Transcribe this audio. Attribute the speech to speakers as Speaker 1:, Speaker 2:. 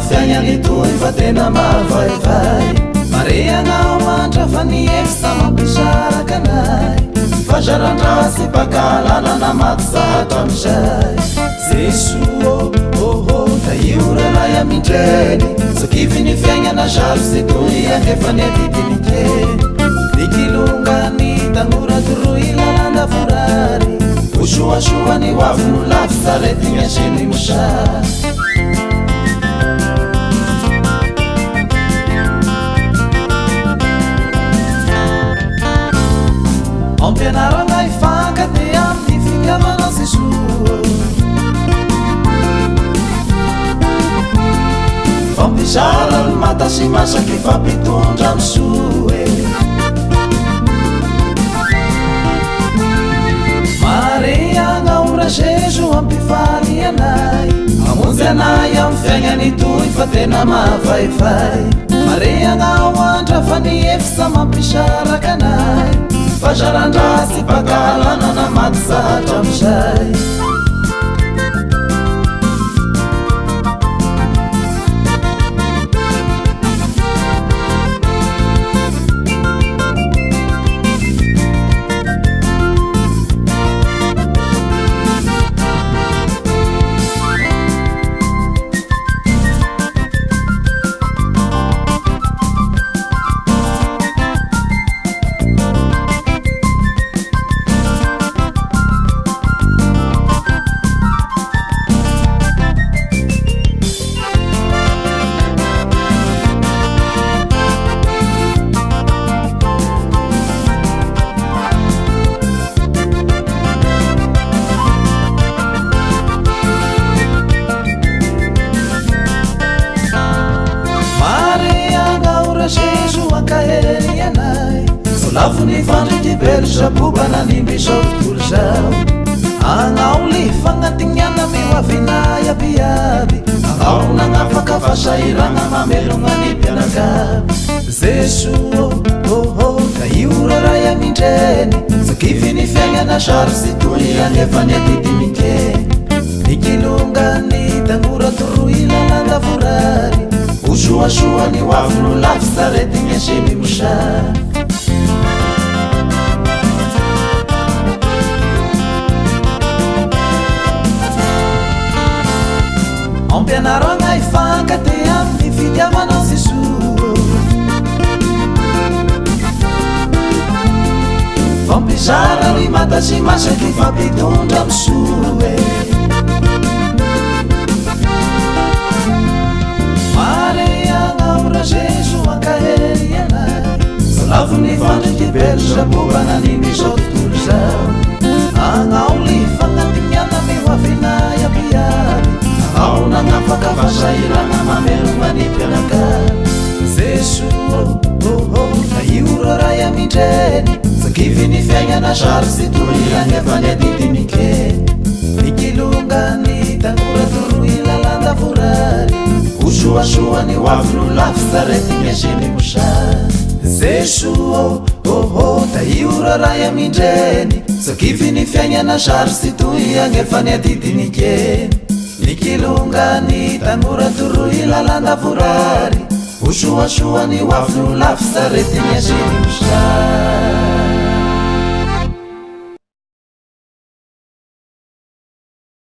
Speaker 1: fiaignany toy fa tena mavaivay mareagnao mantra fa ny efsa mampisaraka anay fazarandrasy bakalalana maty zato amizay Jesoa da io rahay amindrany sakifiny fiaignana zarosy toy anefa ny adidiny kely nikilongany tanora toroy lalanda vorary osoasoany hoavino lafy saretiny aseny mosary ampianarana ifankate amin'ny fitiavana Jesoa fampizara ny mata sy masaky fampitondra misoe mareagna ora Jeso ampifaly anay amonjy anay amin'ny fiaignany toy fa tena mavaivay mareagnao andra fa ny efsa mampisaraka anay fazarandrasy bakalanana maty zatra amizay Lavony fandriky belge bobana nimbizao tontolo zao agnaoly fagnatiniana mihoavinay abiaby agao nagnafaka fasairana mamelogna ny mpianagaby Jesoa da io raray amindreny sakifiny fiaignana zarosy toy anefa ny adidiny kely nikilongany tanora toroy lalanda vorary osoasoany hoavino lafy saretiny asemy mosary ampianarana ifankate amin'ny fitiavana Jesoa fampizara ny mata sy masaky fampitondra misoe mareagna ora Jeso ankahely anay lavony fandriky belge bobana nimizao tontolo zao agnaoly fagnatiniana mihoavinay abiaby ao nagnafaka fasairana mamelogna ny mpianagaby Jesoa da io raray amindreny sakifiny fiaignana zarosy toy anefa ny adidiny kely nikilongany tanora toroy lalanda vorary osoasoany hoavino lafy saretiny aseny mosary Jesoa da io raray amindreny sakifiny fiaignana zarosy toy anefa ny adidiny kely nikilongany tanora toroy lalanda vorary osoasoany hoavino lafy saretiny aseny mosary